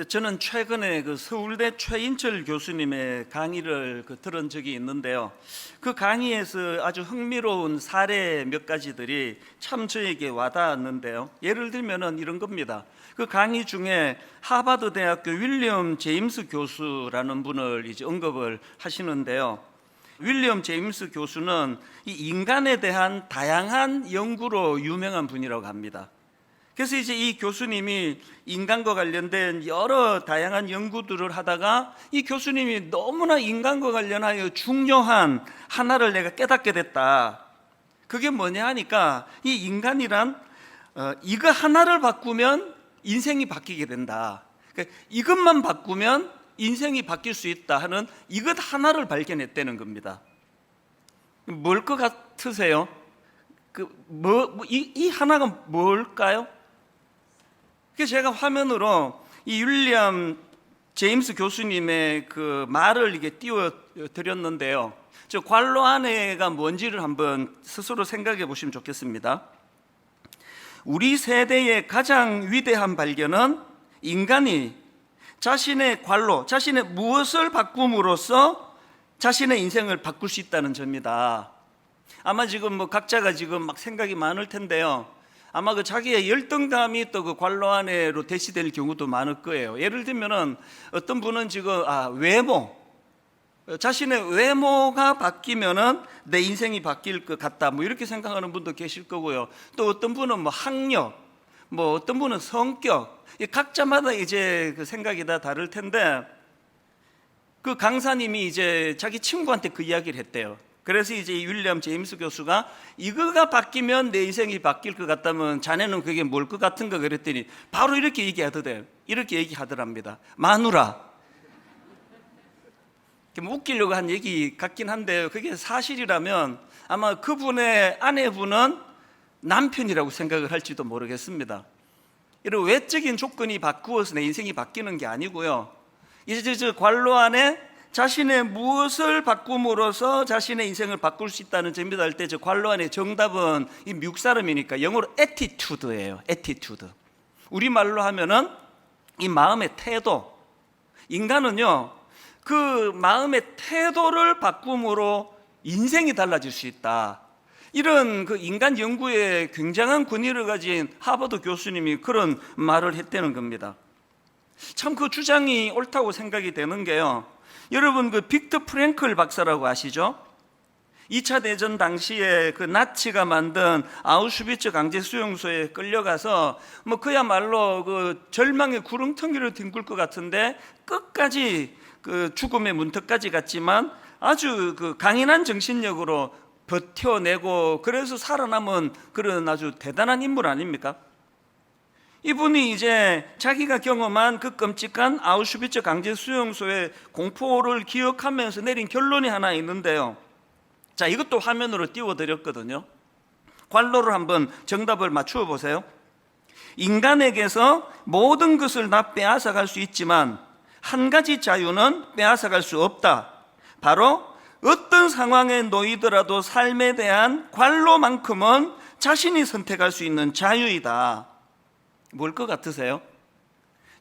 저는 최근에 서울대 최인철 교수님의 강의를 들은 적이 있는데요. 그 강의에서 아주 흥미로운 사례 몇 가지들이 참 저에게 와닿았는데요. 예를 들면은 이런 겁니다. 그 강의 중에 하버드 대학교 윌리엄 제임스 교수라는 분을 이제 언급을 하시는데요. 윌리엄 제임스 교수는 이 인간에 대한 다양한 연구로 유명한 분이라고 합니다. 그래서 이제 이 교수님이 인간과 관련된 여러 다양한 연구들을 하다가 이 교수님이 너무나 인간과 관련하여 중요한 하나를 내가 깨닫게 됐다. 그게 뭐냐 하니까 이 인간이란 이거 하나를 바꾸면 인생이 바뀌게 된다. 그러니까 이것만 바꾸면 인생이 바뀔 수 있다 하는 이것 하나를 발견했다는 겁니다. 뭘 것 같으세요? 이 하나가 뭘까요? 그래서 제가 화면으로 이 윌리엄 제임스 교수님의 그 말을 이게 띄워 드렸는데요. 저 관로 안에가 뭔지를 한번 스스로 생각해 보시면 좋겠습니다. 우리 세대의 가장 위대한 발견은 인간이 자신의 관로, 자신의 무엇을 바꿈으로써 자신의 인생을 바꿀 수 있다는 점이다. 아마 지금 각자가 지금 막 생각이 많을 텐데요. 아마 자기의 열등감이 또 관로 안에로 대시될 경우도 많을 거예요. 예를 들면은 어떤 분은 지금 외모, 자신의 외모가 바뀌면은 내 인생이 바뀔 것 같다. 이렇게 생각하는 분도 계실 거고요. 또 어떤 분은 학력, 어떤 분은 성격, 각자마다 이제 그 생각이 다 다를 텐데 그 강사님이 이제 자기 친구한테 그 이야기를 했대요. 그래서 이제 윌리엄 제임스 교수가 이거가 바뀌면 내 인생이 바뀔 것 같다면 자네는 그게 뭘 것 같은가 그랬더니 바로 이렇게 얘기하더래요. 이렇게 얘기하더랍니다. 마누라. 웃기려고 한 얘기 같긴 한데요. 그게 사실이라면 아마 그분의 아내분은 남편이라고 생각을 할지도 모르겠습니다. 이런 외적인 조건이 바꾸어서 내 인생이 바뀌는 게 아니고요. 이제 저 관로 안에 자신의 무엇을 바꿈으로써 자신의 인생을 바꿀 수 있다는 점이다 할 때 저 관로 안에 정답은 이 미국 사람이니까 영어로 attitude예요. attitude. 우리말로 하면은 이 마음의 태도. 인간은요, 그 마음의 태도를 바꿈으로 인생이 달라질 수 있다. 이런 그 인간 연구에 굉장한 권위를 가진 하버드 교수님이 그런 말을 했다는 겁니다. 참 그 주장이 옳다고 생각이 되는 게요. 여러분 그 빅터 프랭클 박사라고 아시죠? 2차 대전 당시에 그 나치가 만든 아우슈비츠 강제 수용소에 끌려가서 그야말로 그 절망의 구렁텅이를 뒹굴 것 같은데 끝까지 그 죽음의 문턱까지 갔지만 아주 그 강인한 정신력으로 버텨내고 그래서 살아남은 그런 아주 대단한 인물 아닙니까? 이분이 이제 자기가 경험한 그 끔찍한 아우슈비츠 강제 수용소의 공포를 기억하면서 내린 결론이 하나 있는데요. 자, 이것도 화면으로 띄워드렸거든요. 관로를 한번 정답을 맞추어 보세요. 인간에게서 모든 것을 다 빼앗아갈 수 있지만 한 가지 자유는 빼앗아갈 수 없다. 바로 어떤 상황에 놓이더라도 삶에 대한 관로만큼은 자신이 선택할 수 있는 자유이다. 뭘 것 같으세요?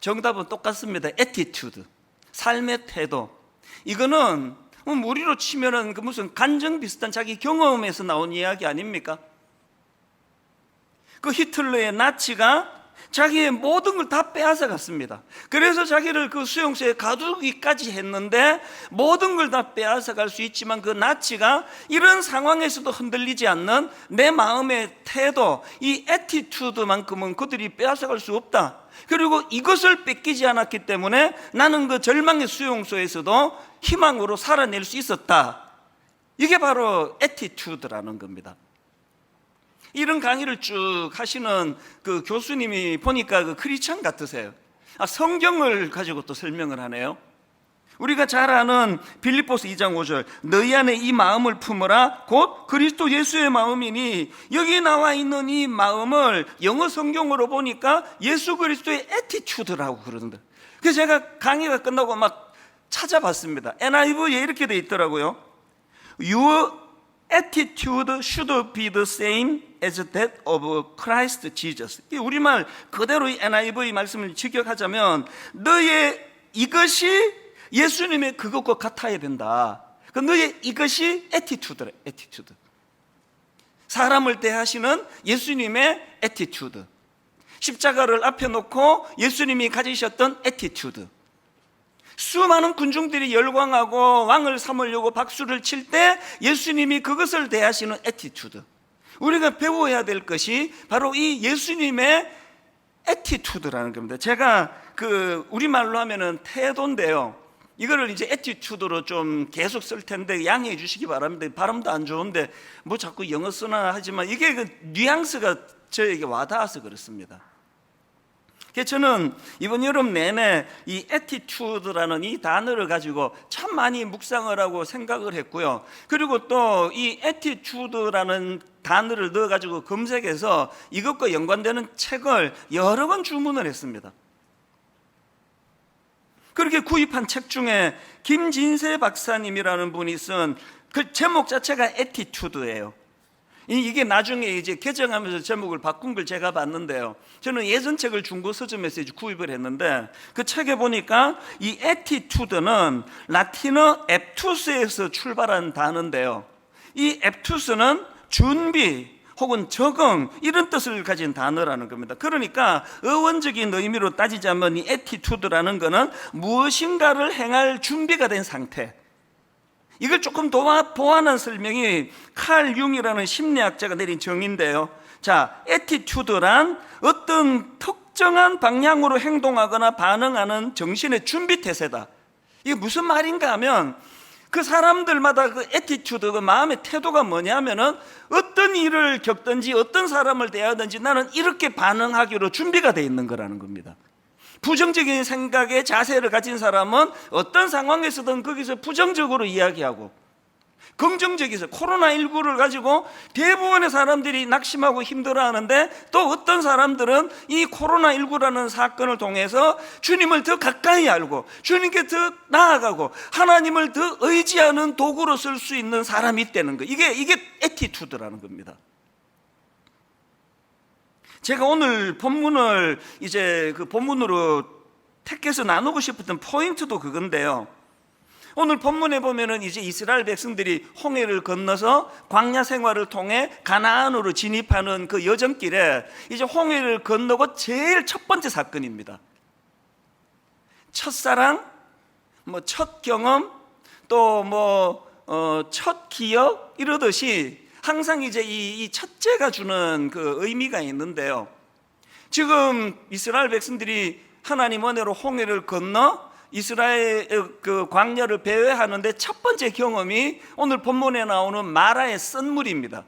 정답은 똑같습니다. attitude, 삶의 태도. 이거는 우리로 치면은 그 무슨 간증 비슷한 자기 경험에서 나온 이야기 아닙니까? 그 히틀러의 나치가 자기의 모든 걸 다 빼앗아 갔습니다. 그래서 자기를 그 수용소에 가두기까지 했는데 모든 걸 다 빼앗아 갈 수 있지만 그 나치가 이런 상황에서도 흔들리지 않는 내 마음의 태도, 이 애티튜드만큼은 그들이 빼앗아 갈 수 없다. 그리고 이것을 뺏기지 않았기 때문에 나는 그 절망의 수용소에서도 희망으로 살아낼 수 있었다. 이게 바로 애티튜드라는 겁니다. 이런 강의를 쭉 하시는 그 교수님이 보니까 그 크리스찬 같으세요. 성경을 가지고 또 설명을 하네요. 우리가 잘 아는 빌립보서 2장 5절 너희 안에 이 마음을 품으라 곧 그리스도 예수의 마음이니 여기 나와 있는 이 마음을 영어 성경으로 보니까 예수 그리스도의 애티튜드라고 그러는데 그래서 제가 강의가 끝나고 막 찾아봤습니다. NIV에 이렇게 돼 있더라고요. Your attitude should be the same as that of Christ Jesus. 우리말 그대로 이 NIV 말씀을 직역하자면 너의 이것이 예수님의 그것과 같아야 된다. 너의 이것이 attitude래, attitude. 사람을 대하시는 예수님의 attitude. 십자가를 앞에 놓고 예수님이 가지셨던 attitude. 수많은 군중들이 열광하고 왕을 삼으려고 박수를 칠 때 예수님이 그것을 대하시는 attitude. 우리가 배워야 될 것이 바로 이 예수님의 attitude라는 겁니다. 제가 우리말로 하면은 태도인데요. 이거를 이제 attitude로 좀 계속 쓸 텐데 양해해 주시기 바랍니다. 발음도 안 좋은데 뭐 자꾸 영어 쓰나 하지만 이게 그 뉘앙스가 저에게 와닿아서 그렇습니다. 그래서 저는 이번 여름 내내 이 attitude라는 이 단어를 가지고 참 많이 묵상을 하고 생각을 했고요. 그리고 또 이 attitude라는 단어를 넣어가지고 검색해서 이것과 연관되는 책을 여러 번 주문을 했습니다. 그렇게 구입한 책 중에 김진세 박사님이라는 분이 쓴 그 제목 자체가 attitude예요. 이게 나중에 이제 개정하면서 제목을 바꾼 걸 제가 봤는데요. 저는 예전 책을 중고 서점에서 이제 구입을 했는데 그 책에 보니까 이 attitude는 라틴어 앱투스에서 출발한 단어인데요. 이 앱투스는 준비 혹은 적응 이런 뜻을 가진 단어라는 겁니다. 그러니까 어원적인 의미로 따지자면 이 attitude라는 거는 무엇인가를 행할 준비가 된 상태. 이걸 조금 더 보완한 설명이 칼 융이라는 심리학자가 내린 정의인데요. 자, attitude란 어떤 특정한 방향으로 행동하거나 반응하는 정신의 준비 태세다. 이게 무슨 말인가 하면 그 사람들마다 그 attitude, 그 마음의 태도가 뭐냐면은 어떤 일을 겪든지 어떤 사람을 대하든지 나는 이렇게 반응하기로 준비가 돼 있는 거라는 겁니다. 부정적인 생각의 자세를 가진 사람은 어떤 상황에서든 거기서 부정적으로 이야기하고, 긍정적이서 코로나19를 가지고 대부분의 사람들이 낙심하고 힘들어하는데 또 어떤 사람들은 이 코로나19라는 사건을 통해서 주님을 더 가까이 알고 주님께 더 나아가고 하나님을 더 의지하는 도구로 쓸 수 있는 사람이 있다는 거예요. 이게 애티튜드라는 겁니다. 제가 오늘 본문을 이제 그 본문으로 택해서 나누고 싶었던 포인트도 그건데요. 오늘 본문에 보면은 이제 이스라엘 백성들이 홍해를 건너서 광야 생활을 통해 가나안으로 진입하는 그 여정길에 이제 홍해를 건너고 제일 첫 번째 사건입니다. 첫사랑, 첫 경험, 또 첫 기억 이러듯이 항상 이제 이 첫째가 주는 그 의미가 있는데요. 지금 이스라엘 백성들이 하나님 은혜로 홍해를 건너 이스라엘 그 광야를 배회하는데 첫 번째 경험이 오늘 본문에 나오는 마라의 썬물입니다.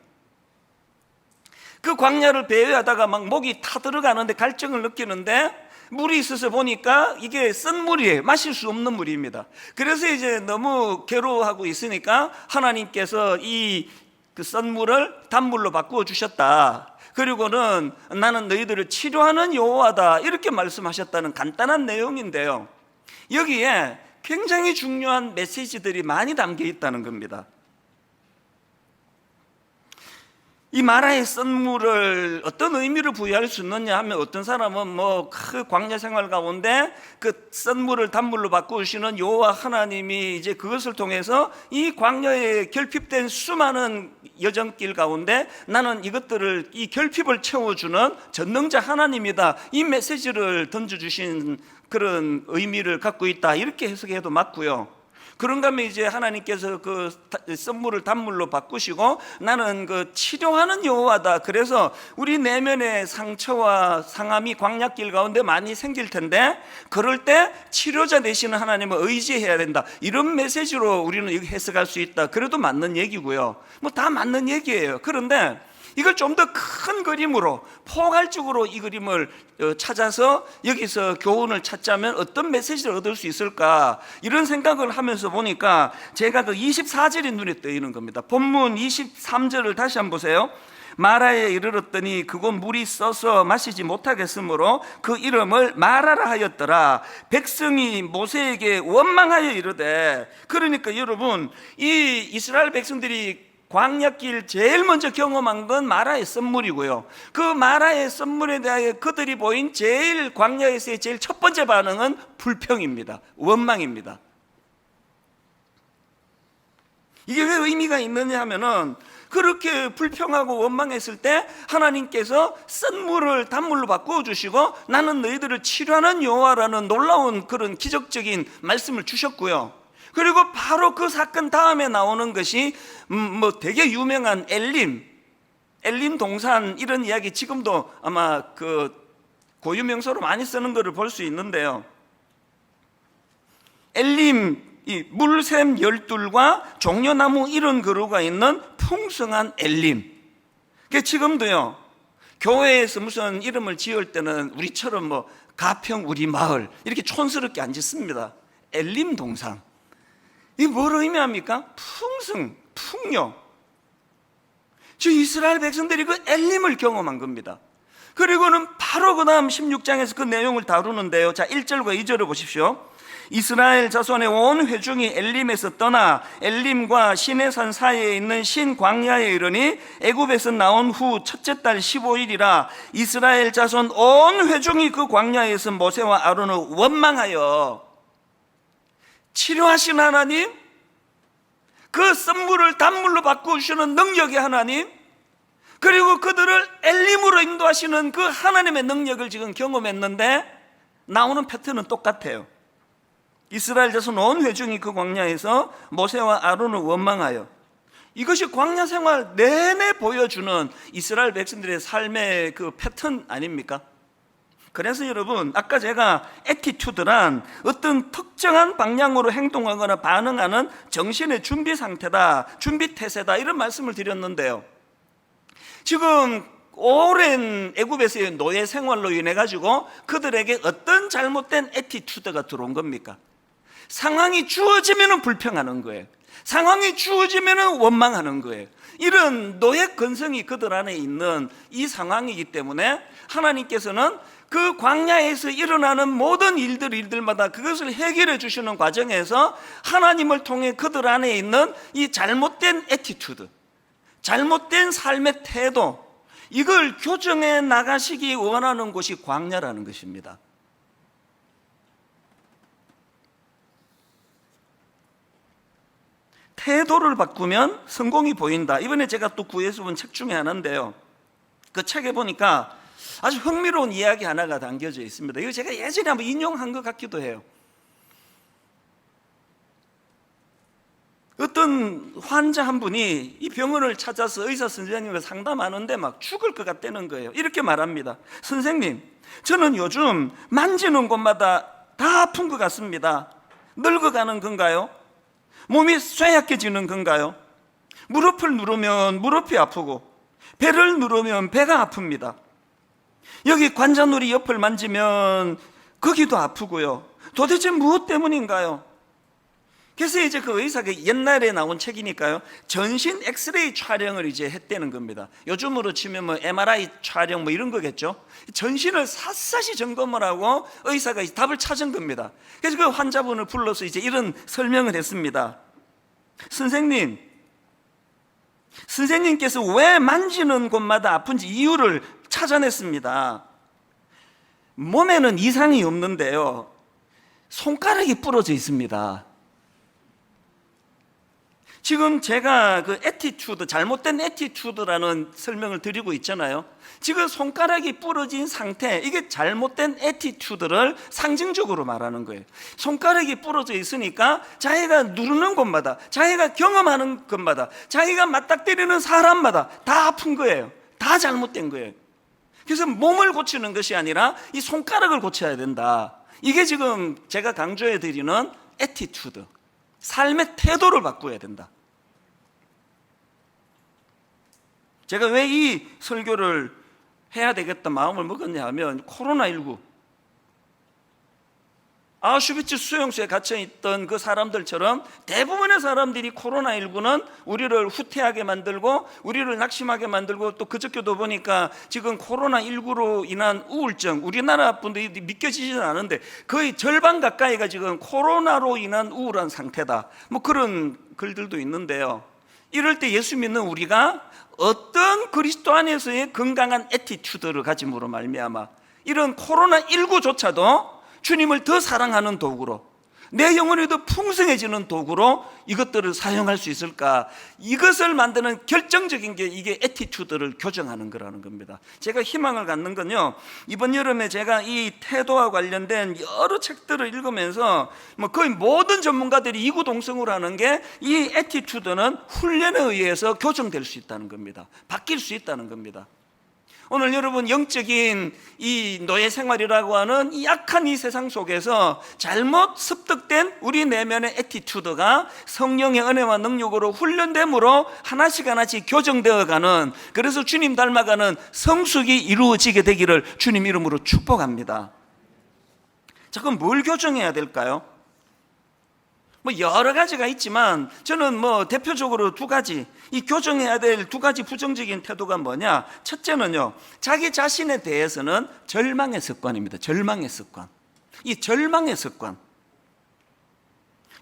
그 광야를 배회하다가 막 목이 타들어가는데 갈증을 느끼는데 물이 있어서 보니까 이게 썬물이에요. 마실 수 없는 물입니다. 그래서 이제 너무 괴로워하고 있으니까 하나님께서 그 썬물을 단물로 바꾸어 주셨다. 그리고는 나는 너희들을 치료하는 여호와다 이렇게 말씀하셨다는 간단한 내용인데요. 여기에 굉장히 중요한 메시지들이 많이 담겨 있다는 겁니다. 이 마라의 썬물을 어떤 의미를 부여할 수 있느냐 하면 어떤 사람은 그 광야 생활 가운데 그 썬물을 단물로 바꾸시는 여호와 하나님이 이제 그것을 통해서 이 광야에 결핍된 수많은 여정길 가운데 나는 이것들을 이 결핍을 채워주는 전능자 하나님이다. 이 메시지를 던져주신 그런 의미를 갖고 있다. 이렇게 해석해도 맞고요. 그런가 하면 이제 하나님께서 그 썬물을 단물로 바꾸시고 나는 그 치료하는 여호와다. 그래서 우리 내면의 상처와 상함이 광야길 가운데 많이 생길 텐데 그럴 때 치료자 되시는 하나님을 의지해야 된다. 이런 메시지로 우리는 해석할 수 있다. 그래도 맞는 얘기고요. 다 맞는 얘기예요. 그런데 이걸 좀 더 큰 그림으로 포괄적으로 이 그림을 찾아서 여기서 교훈을 찾자면 어떤 메시지를 얻을 수 있을까 이런 생각을 하면서 보니까 제가 그 24절이 눈에 띄는 겁니다. 본문 23절을 다시 한번 보세요. 마라에 이르렀더니 그곳 물이 써서 마시지 못하겠으므로 그 이름을 마라라 하였더라. 백성이 모세에게 원망하여 이르되, 그러니까 여러분 이 이스라엘 백성들이 광야길 제일 먼저 경험한 건 마라의 썬물이고요. 그 마라의 썬물에 대하여 그들이 보인 제일 광야에서의 제일 첫 번째 반응은 불평입니다. 원망입니다. 이게 왜 의미가 있느냐 하면은 그렇게 불평하고 원망했을 때 하나님께서 썬물을 단물로 바꾸어 주시고 나는 너희들을 치료하는 여호와라는 놀라운 그런 기적적인 말씀을 주셨고요. 그리고 바로 그 사건 다음에 나오는 것이 되게 유명한 엘림 동산, 이런 이야기 지금도 아마 그 고유명사로 많이 쓰는 것을 볼 수 있는데요. 엘림, 이 물샘 열둘과 종려나무 이런 그루가 있는 풍성한 엘림. 지금도요, 교회에서 무슨 이름을 지을 때는 우리처럼 가평 우리 마을 이렇게 촌스럽게 안 짓습니다. 엘림 동산. 이게 뭘 의미합니까? 풍성, 풍요. 즉 이스라엘 백성들이 그 엘림을 경험한 겁니다. 그리고는 바로 그 다음 16장에서 그 내용을 다루는데요. 자, 1절과 2절을 보십시오. 이스라엘 자손의 온 회중이 엘림에서 떠나 엘림과 시내산 사이에 있는 신광야에 이르니 애굽에서 나온 후 첫째 달 15일이라 이스라엘 자손 온 회중이 그 광야에서 모세와 아론을 원망하여, 치료하신 하나님, 그 썬물을 단물로 바꾸시는 능력의 하나님, 그리고 그들을 엘림으로 인도하시는 그 하나님의 능력을 지금 경험했는데 나오는 패턴은 똑같아요. 이스라엘 자손 온 회중이 그 광야에서 모세와 아론을 원망하여. 이것이 광야 생활 내내 보여주는 이스라엘 백성들의 삶의 그 패턴 아닙니까? 그래서 여러분, 아까 제가 애티튜드란 어떤 특정한 방향으로 행동하거나 반응하는 정신의 준비 상태다, 준비 태세다, 이런 말씀을 드렸는데요. 지금 오랜 애굽에서의 노예 생활로 인해 가지고 그들에게 어떤 잘못된 애티튜드가 들어온 겁니까? 상황이 주어지면 불평하는 거예요. 상황이 주어지면 원망하는 거예요. 이런 노예 근성이 그들 안에 있는 이 상황이기 때문에 하나님께서는 그 광야에서 일어나는 모든 일들마다 그것을 해결해 주시는 과정에서 하나님을 통해 그들 안에 있는 이 잘못된 애티튜드, 잘못된 삶의 태도, 이걸 교정해 나가시기 원하는 곳이 광야라는 것입니다. 태도를 바꾸면 성공이 보인다. 이번에 제가 또 구해서 본 책 중에 하나인데요, 그 책에 보니까 아주 흥미로운 이야기 하나가 담겨져 있습니다. 이거 제가 예전에 한번 인용한 것 같기도 해요. 어떤 환자 한 분이 이 병원을 찾아서 의사 선생님과 상담하는데 막 죽을 것 같다는 거예요. 이렇게 말합니다. 선생님, 저는 요즘 만지는 곳마다 다 아픈 것 같습니다. 늙어가는 건가요? 몸이 쇠약해지는 건가요? 무릎을 누르면 무릎이 아프고 배를 누르면 배가 아픕니다. 여기 관자놀이 옆을 만지면 거기도 아프고요. 도대체 무엇 때문인가요? 그래서 이제 그 의사가 옛날에 나온 책이니까요, 전신 엑스레이 촬영을 이제 했다는 겁니다. 요즘으로 치면 MRI 촬영 이런 거겠죠. 전신을 샅샅이 점검을 하고 의사가 답을 찾은 겁니다. 그래서 그 환자분을 불러서 이제 이런 설명을 했습니다. 선생님께서 왜 만지는 곳마다 아픈지 이유를 찾아냈습니다. 몸에는 이상이 없는데요, 손가락이 부러져 있습니다. 지금 제가 그 애티튜드, 잘못된 애티튜드라는 설명을 드리고 있잖아요. 지금 손가락이 부러진 상태, 이게 잘못된 애티튜드를 상징적으로 말하는 거예요. 손가락이 부러져 있으니까 자기가 누르는 곳마다, 자기가 경험하는 것마다, 자기가 맞닥뜨리는 사람마다 다 아픈 거예요. 다 잘못된 거예요. 그래서 몸을 고치는 것이 아니라 이 손가락을 고쳐야 된다. 이게 지금 제가 강조해 드리는 애티튜드, 삶의 태도를 바꿔야 된다. 제가 왜 이 설교를 해야 되겠다 마음을 먹었냐 하면, 코로나19, 아우슈비츠 수용소에 갇혀있던 그 사람들처럼 대부분의 사람들이 코로나19는 우리를 후퇴하게 만들고 우리를 낙심하게 만들고, 또 그저께도 보니까 지금 코로나19로 인한 우울증, 우리나라 분들이 믿겨지지는 않은데 거의 절반 가까이가 지금 코로나로 인한 우울한 상태다, 그런 글들도 있는데요. 이럴 때 예수 믿는 우리가 어떤 그리스도 안에서의 건강한 애티튜드를 가짐으로 말미암아 이런 코로나19조차도 주님을 더 사랑하는 도구로, 내 영혼이 더 풍성해지는 도구로 이것들을 사용할 수 있을까? 이것을 만드는 결정적인 게 이게 애티튜드를 교정하는 거라는 겁니다. 제가 희망을 갖는 건요, 이번 여름에 제가 이 태도와 관련된 여러 책들을 읽으면서 거의 모든 전문가들이 이구동성으로 하는 게 이 애티튜드는 훈련에 의해서 교정될 수 있다는 겁니다. 바뀔 수 있다는 겁니다. 오늘 여러분, 영적인 이 노예 생활이라고 하는 이 약한 이 세상 속에서 잘못 습득된 우리 내면의 애티튜드가 성령의 은혜와 능력으로 훈련됨으로 하나씩 하나씩 교정되어가는, 그래서 주님 닮아가는 성숙이 이루어지게 되기를 주님 이름으로 축복합니다. 자, 그럼 뭘 교정해야 될까요? 여러 가지가 있지만 저는 대표적으로 두 가지, 이 교정해야 될 두 가지 부정적인 태도가 뭐냐? 첫째는요, 자기 자신에 대해서는 절망의 습관입니다. 절망의 습관. 이 절망의 습관,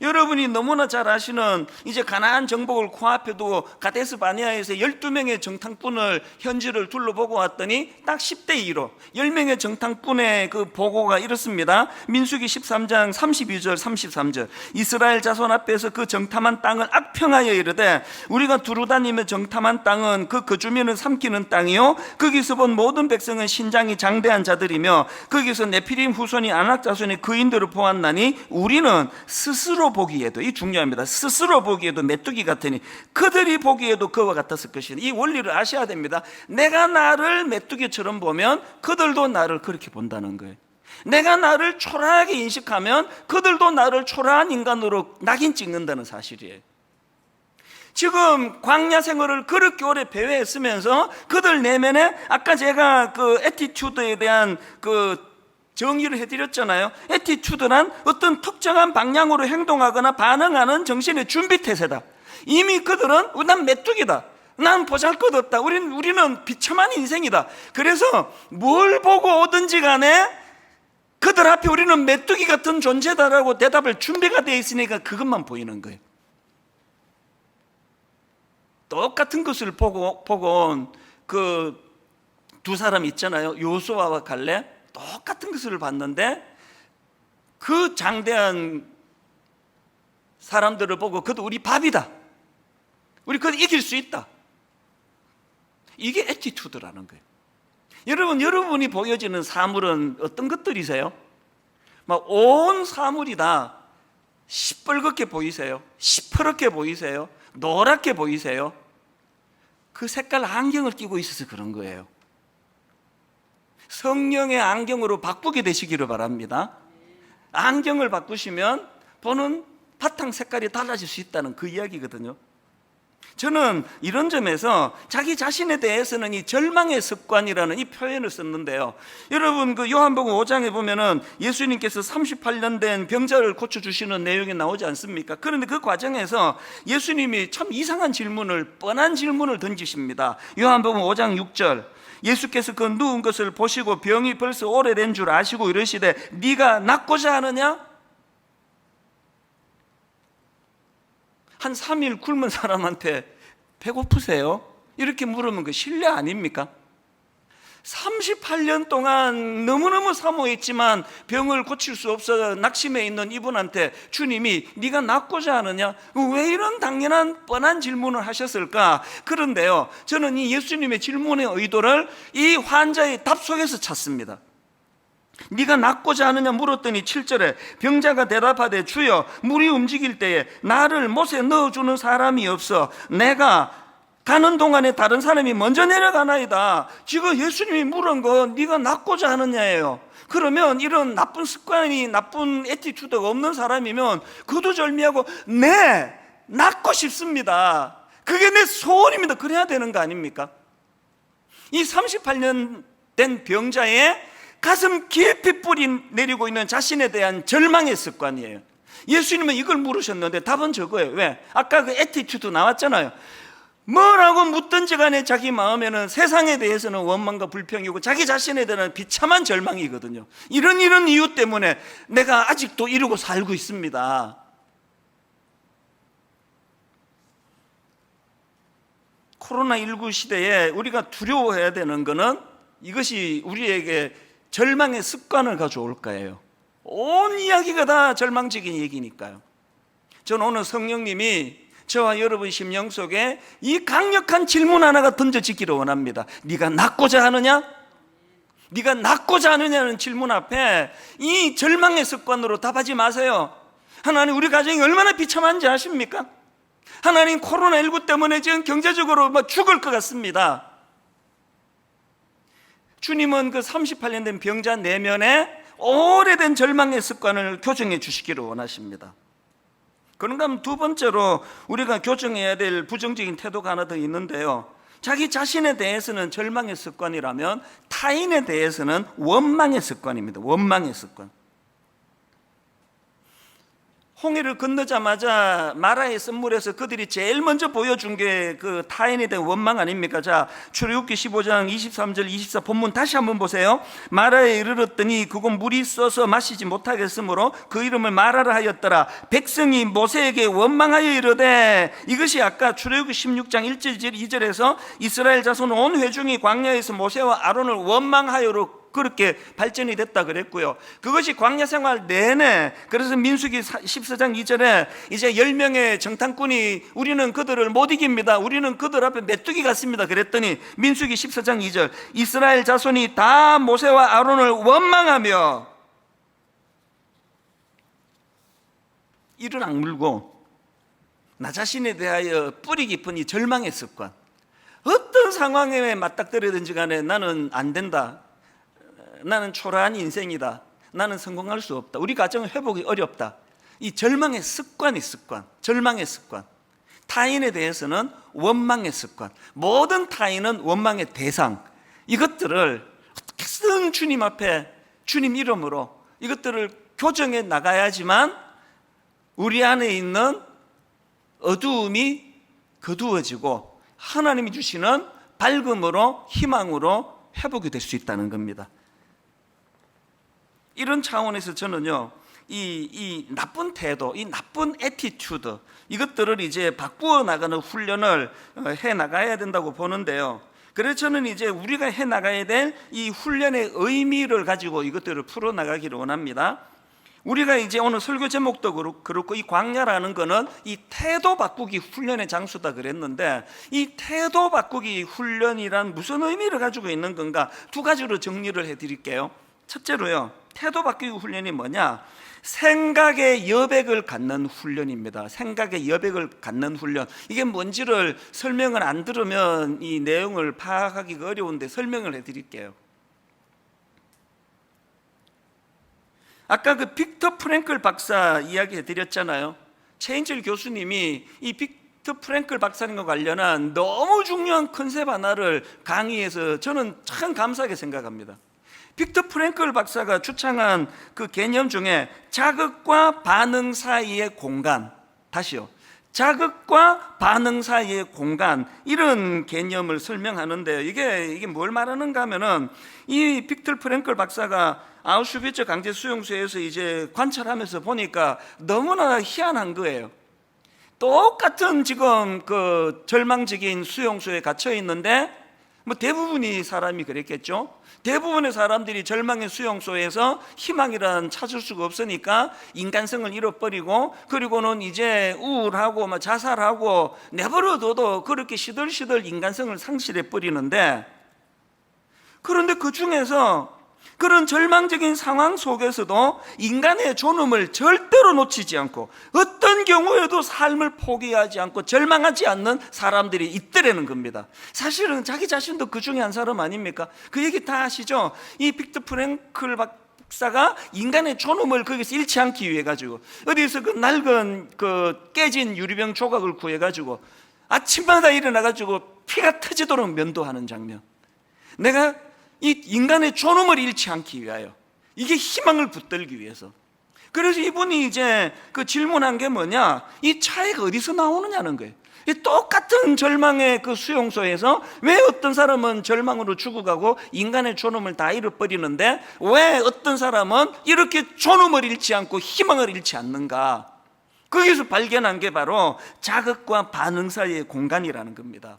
여러분이 너무나 잘 아시는 이제 가나안 정복을 코앞에 두고 가데스 바네아에서 12명의 정탐꾼을 현지를 둘러보고 왔더니 딱 10대 2로 10명의 정탐꾼의 그 보고가 이렇습니다. 민수기 13장 32절 33절, 이스라엘 자손 앞에서 그 정탐한 땅을 악평하여 이르되 우리가 두루다니며 정탐한 땅은 그 거주민을 삼키는 땅이요 거기서 본 모든 백성은 신장이 장대한 자들이며 거기서 네피림 후손이 아낙 자손의 거인들을 보았나니 우리는 스스로 보기에도, 이 중요합니다, 스스로 보기에도 메뚜기 같으니 그들이 보기에도 그와 같았을 것이니, 이 원리를 아셔야 됩니다. 내가 나를 메뚜기처럼 보면 그들도 나를 그렇게 본다는 거예요. 내가 나를 초라하게 인식하면 그들도 나를 초라한 인간으로 낙인 찍는다는 사실이에요. 지금 광야 생활을 그렇게 오래 배회했으면서 그들 내면에 아까 제가 그 애티튜드에 대한 그 정의를 해드렸잖아요. 애티튜드란 어떤 특정한 방향으로 행동하거나 반응하는 정신의 준비태세다. 이미 그들은 난 메뚜기다, 난 보잘것없다, 우리는 비참한 인생이다. 그래서 뭘 보고 오든지 간에 그들 앞에 우리는 메뚜기 같은 존재다라고 대답을 준비가 되어 있으니까 그것만 보이는 거예요. 똑같은 것을 보고 온 그 두 사람 있잖아요. 요수아와 갈렙. 똑같은 것을 봤는데 그 장대한 사람들을 보고 그도 우리 밥이다, 우리 그도 이길 수 있다, 이게 애티튜드라는 거예요. 여러분이 보여지는 사물은 어떤 것들이세요? 온 사물이 다 시뻘겋게 보이세요? 시퍼렇게 보이세요? 노랗게 보이세요? 그 색깔 안경을 끼고 있어서 그런 거예요. 성령의 안경으로 바꾸게 되시기를 바랍니다. 안경을 바꾸시면 보는 바탕 색깔이 달라질 수 있다는 그 이야기거든요. 저는 이런 점에서 자기 자신에 대해서는 이 절망의 습관이라는 이 표현을 썼는데요. 여러분, 그 요한복음 5장에 보면은 예수님께서 38년 된 병자를 고쳐주시는 내용이 나오지 않습니까? 그런데 그 과정에서 예수님이 참 이상한 질문을, 뻔한 질문을 던지십니다. 요한복음 5장 6절, 예수께서 그 누운 것을 보시고 병이 벌써 오래된 줄 아시고 이러시되 네가 낫고자 하느냐? 한 3일 굶은 사람한테 배고프세요? 이렇게 물으면 그 신뢰 아닙니까? 38년 동안 너무너무 사모했지만 병을 고칠 수 없어 낙심해 있는 이분한테 주님이 네가 낫고자 하느냐? 왜 이런 당연한 뻔한 질문을 하셨을까? 그런데요, 저는 이 예수님의 질문의 의도를 이 환자의 답 속에서 찾습니다. 네가 낫고자 하느냐 물었더니 7절에 병자가 대답하되 주여 물이 움직일 때에 나를 못에 넣어주는 사람이 없어 내가 가는 동안에 다른 사람이 먼저 내려가나이다. 지금 예수님이 물은 건 네가 낫고자 하느냐예요. 그러면 이런 나쁜 습관이, 나쁜 애티튜드가 없는 사람이면 그도절미하고 네, 낫고 싶습니다, 그게 내 소원입니다, 그래야 되는 거 아닙니까? 이 38년 된 병자의 가슴 깊이 뿌리 내리고 있는 자신에 대한 절망의 습관이에요. 예수님은 이걸 물으셨는데 답은 저거예요. 왜? 아까 그 애티튜드 나왔잖아요. 뭐라고 묻든지 간에 자기 마음에는 세상에 대해서는 원망과 불평이고 자기 자신에 대한 비참한 절망이거든요. 이런 이유 때문에 내가 아직도 이러고 살고 있습니다. 코로나19 시대에 우리가 두려워해야 되는 것은 이것이 우리에게 절망의 습관을 가져올 거예요. 온 이야기가 다 절망적인 얘기니까요. 저는 오늘 성령님이 저와 여러분 심령 속에 이 강력한 질문 하나가 던져지기를 원합니다. 네가 낫고자 하느냐? 네가 낫고자 하느냐는 질문 앞에 이 절망의 습관으로 답하지 마세요. 하나님, 우리 가정이 얼마나 비참한지 아십니까? 하나님, 코로나19 때문에 지금 경제적으로 죽을 것 같습니다. 주님은 그 38년 된 병자 내면에 오래된 절망의 습관을 교정해 주시기를 원하십니다. 그런가 하면 두 번째로 우리가 교정해야 될 부정적인 태도가 하나 더 있는데요, 자기 자신에 대해서는 절망의 습관이라면 타인에 대해서는 원망의 습관입니다. 원망의 습관. 홍해를 건너자마자 마라의 선물에서 그들이 제일 먼저 보여준 게 그 타인에 대한 원망 아닙니까? 자, 출애굽기 15장 23절 24 본문 다시 한번 보세요. 마라에 이르렀더니 그곳 물이 써서 마시지 못하겠으므로 그 이름을 마라라 하였더라. 백성이 모세에게 원망하여 이르되, 이것이 아까 출애굽기 16장 1절 2절에서 이스라엘 자손 온 회중이 광야에서 모세와 아론을 원망하여로 그렇게 발전이 됐다 그랬고요. 그것이 광야 생활 내내, 그래서 민수기 14장 2절에 이제 10명의 정탐꾼이 우리는 그들을 못 이깁니다, 우리는 그들 앞에 메뚜기 같습니다 그랬더니 민수기 14장 2절 이스라엘 자손이 다 모세와 아론을 원망하며 이를 악물고 나 자신에 대하여 뿌리 깊은 이 절망의 습관, 어떤 상황에 맞닥뜨리든지 간에 나는 안 된다, 나는 초라한 인생이다, 나는 성공할 수 없다, 우리 가정을 회복이 어렵다, 이 절망의 습관이 절망의 습관. 타인에 대해서는 원망의 습관, 모든 타인은 원망의 대상. 이것들을 어떻게든 주님 앞에 주님 이름으로 이것들을 교정해 나가야지만 우리 안에 있는 어두움이 거두어지고 하나님이 주시는 밝음으로, 희망으로 회복이 될 수 있다는 겁니다. 이런 차원에서 저는요, 이 나쁜 태도, 이 나쁜 애티튜드, 이것들을 이제 바꾸어 나가는 훈련을 해 나가야 된다고 보는데요. 그래서 저는 이제 우리가 해 나가야 될 이 훈련의 의미를 가지고 이것들을 풀어 나가기를 원합니다. 우리가 이제 오늘 설교 제목도 그렇고 이 광야라는 거는 이 태도 바꾸기 훈련의 장소다 그랬는데, 이 태도 바꾸기 훈련이란 무슨 의미를 가지고 있는 건가? 두 가지로 정리를 해드릴게요. 첫째로요, 태도 바꾸기 훈련이 뭐냐? 생각의 여백을 갖는 훈련입니다. 생각의 여백을 갖는 훈련. 이게 뭔지를 설명을 안 들으면 이 내용을 파악하기가 어려운데 설명을 해드릴게요. 아까 그 빅터 프랭클 박사 이야기 해드렸잖아요. 최인철 교수님이 이 빅터 프랭클 박사님과 관련한 너무 중요한 컨셉 하나를 강의해서 저는 참 감사하게 생각합니다. 빅터 프랭클 박사가 주창한 그 개념 중에 자극과 반응 사이의 공간, 다시요, 자극과 반응 사이의 공간, 이런 개념을 설명하는데요. 이게 뭘 말하는가 하면은, 이 빅터 프랭클 박사가 아우슈비츠 강제 수용소에서 이제 관찰하면서 보니까 너무나 희한한 거예요. 똑같은 지금 그 절망적인 수용소에 갇혀 있는데 뭐 대부분이 사람이 그랬겠죠. 대부분의 사람들이 절망의 수용소에서 희망이란 찾을 수가 없으니까 인간성을 잃어버리고, 그리고는 이제 우울하고 막 자살하고 내버려둬도 그렇게 시들시들 인간성을 상실해 버리는데, 그런데 그 중에서 그런 절망적인 상황 속에서도 인간의 존엄을 절대로 놓치지 않고 어떤 경우에도 삶을 포기하지 않고 절망하지 않는 사람들이 있더라는 겁니다. 사실은 자기 자신도 그 중에 한 사람 아닙니까? 그 얘기 다 아시죠? 이 빅터 프랭클 박사가 인간의 존엄을 거기서 잃지 않기 위해 가지고 어디서 그 낡은 그 깨진 유리병 조각을 구해 가지고 아침마다 일어나 가지고 피가 터지도록 면도하는 장면. 내가 이 인간의 존엄을 잃지 않기 위하여, 이게 희망을 붙들기 위해서. 그래서 이분이 이제 그 질문한 게 뭐냐, 이 차이가 어디서 나오느냐는 거예요. 이 똑같은 절망의 그 수용소에서 왜 어떤 사람은 절망으로 죽어가고 인간의 존엄을 다 잃어버리는데 왜 어떤 사람은 이렇게 존엄을 잃지 않고 희망을 잃지 않는가? 거기서 발견한 게 바로 자극과 반응 사이의 공간이라는 겁니다.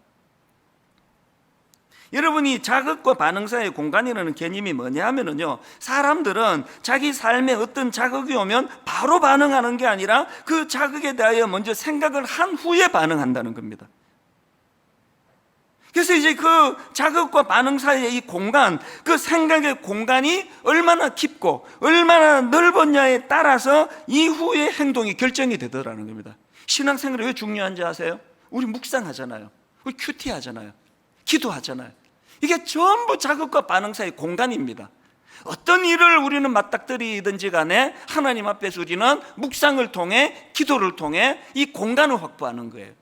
여러분이 자극과 반응 사이의 공간이라는 개념이 뭐냐 하면은요, 사람들은 자기 삶에 어떤 자극이 오면 바로 반응하는 게 아니라 그 자극에 대하여 먼저 생각을 한 후에 반응한다는 겁니다. 그래서 이제 그 자극과 반응 사이의 이 공간, 그 생각의 공간이 얼마나 깊고 얼마나 넓었냐에 따라서 이후의 행동이 결정이 되더라는 겁니다. 신앙생활이 왜 중요한지 아세요? 우리 묵상하잖아요. 우리 큐티 하잖아요. 기도하잖아요. 이게 전부 자극과 반응 사이의 공간입니다. 어떤 일을 우리는 맞닥뜨리든지 간에 하나님 앞에서 우리는 묵상을 통해, 기도를 통해 이 공간을 확보하는 거예요.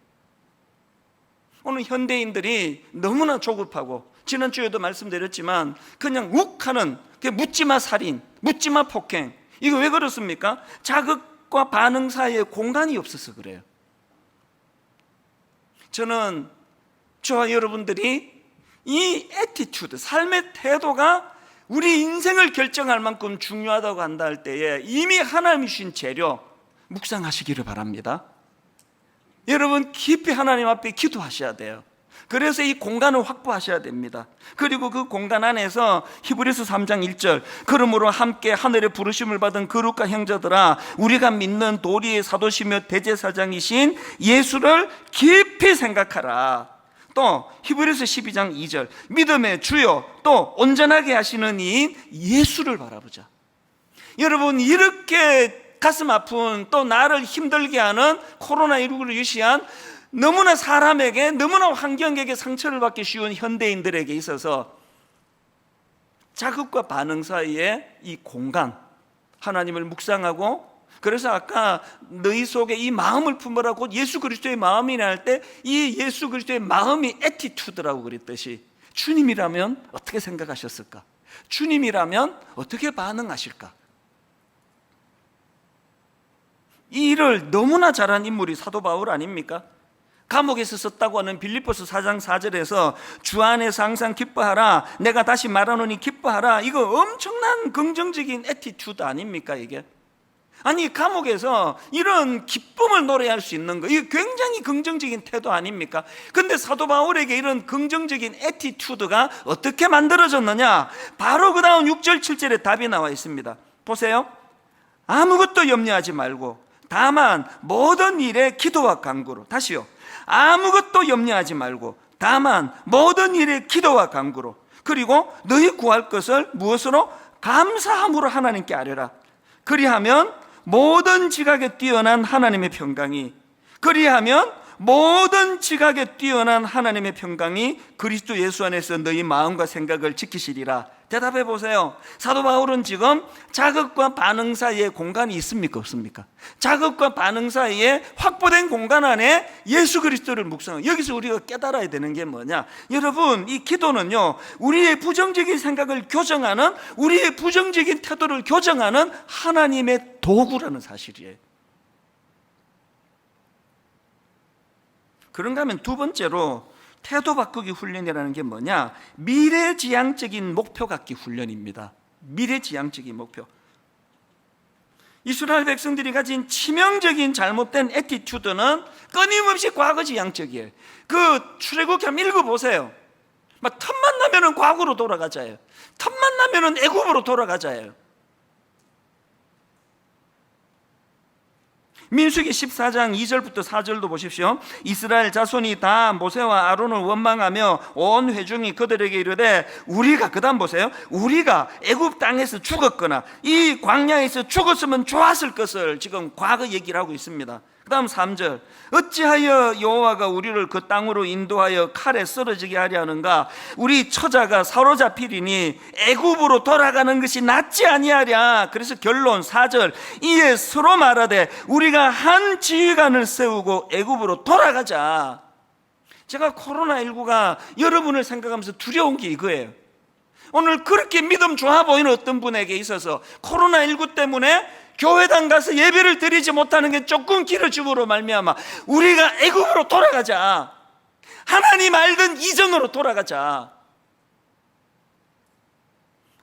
오늘 현대인들이 너무나 조급하고, 지난주에도 말씀드렸지만 그냥 욱하는 묻지마 살인, 묻지마 폭행, 이거 왜 그렇습니까? 자극과 반응 사이에 공간이 없어서 그래요. 저는 저와 여러분들이 이 애티튜드, 삶의 태도가 우리 인생을 결정할 만큼 중요하다고 한다 할 때에 이미 하나님이 주신 재료 묵상하시기를 바랍니다. 여러분 깊이 하나님 앞에 기도하셔야 돼요. 그래서 이 공간을 확보하셔야 됩니다. 그리고 그 공간 안에서 히브리서 3장 1절, 그러므로 함께 하늘의 부르심을 받은 거룩한 형제들아, 우리가 믿는 도리의 사도시며 대제사장이신 예수를 깊이 생각하라. 또 히브리서 12장 2절, 믿음의 주요 또 온전하게 하시는 이인 예수를 바라보자. 여러분, 이렇게 가슴 아픈, 또 나를 힘들게 하는 코로나19를 유시한 너무나 사람에게, 너무나 환경에게 상처를 받기 쉬운 현대인들에게 있어서 자극과 반응 사이에 이 공간, 하나님을 묵상하고, 그래서 아까 너희 속에 이 마음을 품으라 곧 예수 그리스도의 마음이라 할 때 이 예수 그리스도의 마음이 애티튜드라고 그랬듯이, 주님이라면 어떻게 생각하셨을까? 주님이라면 어떻게 반응하실까? 이 일을 너무나 잘한 인물이 사도 바울 아닙니까? 감옥에서 썼다고 하는 빌립보서 4장 4절에서 주 안에서 항상 기뻐하라, 내가 다시 말하노니 기뻐하라, 이거 엄청난 긍정적인 애티튜드 아닙니까 이게? 아니, 감옥에서 이런 기쁨을 노래할 수 있는 거, 이게 굉장히 긍정적인 태도 아닙니까? 근데 사도 바울에게 이런 긍정적인 애티튜드가 어떻게 만들어졌느냐? 바로 그 다음 6절 7절에 답이 나와 있습니다. 보세요. 아무것도 염려하지 말고 다만 모든 일에 기도와 간구로, 다시요, 아무것도 염려하지 말고 다만 모든 일에 기도와 간구로, 그리고 너희 구할 것을 무엇으로? 감사함으로 하나님께 아뢰라. 그리하면 모든 지각에 뛰어난 하나님의 평강이, 그리하면 모든 지각에 뛰어난 하나님의 평강이 그리스도 예수 안에서 너희 마음과 생각을 지키시리라. 대답해 보세요. 사도 바울은 지금 자극과 반응 사이에 공간이 있습니까 없습니까? 자극과 반응 사이에 확보된 공간 안에 예수 그리스도를 묵상하고, 여기서 우리가 깨달아야 되는 게 뭐냐? 여러분, 이 기도는요, 우리의 부정적인 생각을 교정하는, 우리의 부정적인 태도를 교정하는 하나님의 도구라는 사실이에요. 그런가 하면 두 번째로 태도 바꾸기 훈련이라는 게 뭐냐? 미래지향적인 목표 갖기 훈련입니다. 미래지향적인 목표. 이스라엘 백성들이 가진 치명적인 잘못된 애티튜드는 끊임없이 과거지향적이에요. 그 출애굽기 한번 읽어보세요. 막 틈만 나면은 과거로 돌아가자예요. 틈만 나면은 애굽으로 돌아가자예요. 민수기 14장 2절부터 4절도 보십시오. 이스라엘 자손이 다 모세와 아론을 원망하며 온 회중이 그들에게 이르되, 우리가, 그 다음 보세요, 우리가 애굽 땅에서 죽었거나 이 광야에서 죽었으면 좋았을 것을 지금 과거 얘기를 하고 있습니다. 그 다음 3절, 어찌하여 여호와가 우리를 그 땅으로 인도하여 칼에 쓰러지게 하려 하는가? 우리 처자가 사로잡히리니 애굽으로 돌아가는 것이 낫지 아니하랴. 그래서 결론 4절, 이에 서로 말하되 우리가 한 지휘관을 세우고 애굽으로 돌아가자. 제가 코로나19가 여러분을 생각하면서 두려운 게 이거예요. 오늘 그렇게 믿음 좋아 보이는 어떤 분에게 있어서 코로나19 때문에 교회당 가서 예배를 드리지 못하는 게 조금 길어짐으로 말미암아 우리가 애굽으로 돌아가자, 하나님 알던 이전으로 돌아가자.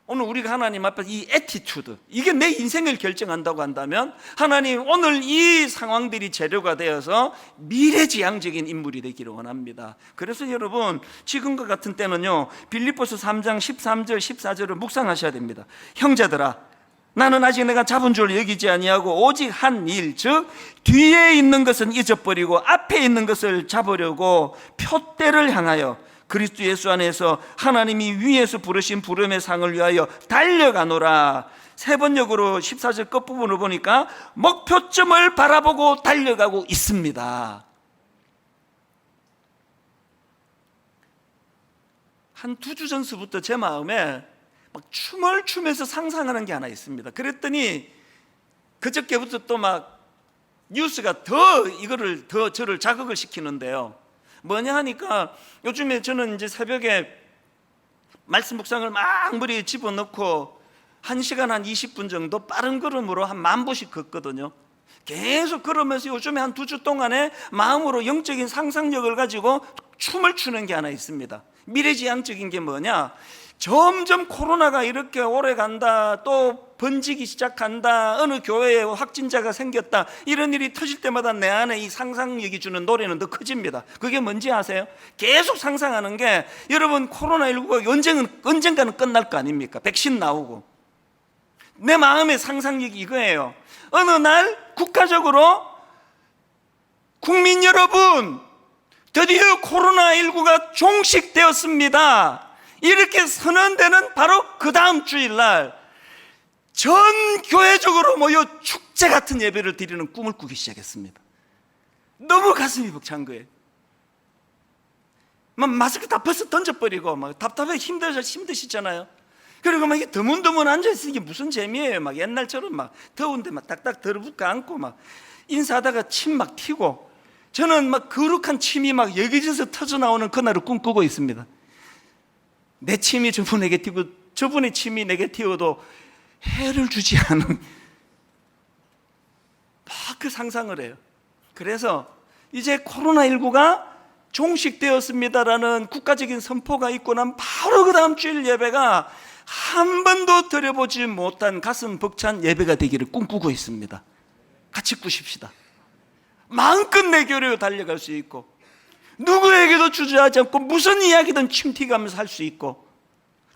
오늘 우리가 하나님 앞에 이 애티튜드, 이게 내 인생을 결정한다고 한다면 하나님 오늘 이 상황들이 재료가 되어서 미래지향적인 인물이 되기를 원합니다. 그래서 여러분 지금과 같은 때는요, 빌립보서 3장 13절 14절을 묵상하셔야 됩니다. 형제들아, 나는 아직 내가 잡은 줄 여기지 아니하고 오직 한 일, 즉 뒤에 있는 것은 잊어버리고 앞에 있는 것을 잡으려고 표대를 향하여 그리스도 예수 안에서 하나님이 위에서 부르신 부름의 상을 위하여 달려가노라. 세 번역으로 14절 끝부분을 보니까 목표점을 바라보고 달려가고 있습니다. 한 2주 전서부터 제 마음에 막 춤을 추면서 상상하는 게 하나 있습니다. 그랬더니 그저께부터 또 막 뉴스가 더 이거를 더 저를 자극을 시키는데요. 뭐냐 하니까 요즘에 저는 이제 새벽에 말씀 묵상을 막 머리에 집어넣고 1시간 한 20분 정도 빠른 걸음으로 한 10,000보씩 걷거든요. 계속 걸으면서 요즘에 한 2주 동안에 마음으로 영적인 상상력을 가지고 춤을 추는 게 하나 있습니다. 미래지향적인 게 뭐냐, 점점 코로나가 이렇게 오래 간다, 또 번지기 시작한다, 어느 교회에 확진자가 생겼다, 이런 일이 터질 때마다 내 안에 이 상상력이 주는 노래는 더 커집니다. 그게 뭔지 아세요? 계속 상상하는 게, 여러분 코로나19가 언젠가는 끝날 거 아닙니까? 백신 나오고. 내 마음의 상상력이 이거예요. 어느 날 국가적으로 국민 여러분, 드디어 코로나19가 종식되었습니다, 이렇게 선언되는 바로 그 다음 주일날 전 교회적으로 모여 축제 같은 예배를 드리는 꿈을 꾸기 시작했습니다. 너무 가슴이 벅찬 거예요. 막 마스크 다 벗어 던져버리고 막 답답해 힘드시잖아요. 그리고 막 이게 드문드문 앉아있으니 이게 무슨 재미예요. 막 옛날처럼 막 더운데 막 딱딱 들어붙고 앉고 막 인사하다가 침 막 튀고, 저는 막 거룩한 침이 막 여기저기서 터져 나오는 그날을 꿈꾸고 있습니다. 내 침이 저분에게 튀고 저분의 침이 내게 튀어도 해를 주지 않은 막 그 상상을 해요. 그래서 이제 코로나19가 종식되었습니다라는 국가적인 선포가 있고 난 바로 그 다음 주일 예배가 한 번도 드려보지 못한 가슴 벅찬 예배가 되기를 꿈꾸고 있습니다. 같이 꾸십시다. 마음껏 내 교회로 달려갈 수 있고, 누구에게도 주저하지 않고 무슨 이야기든 침튀가면서 할 수 있고,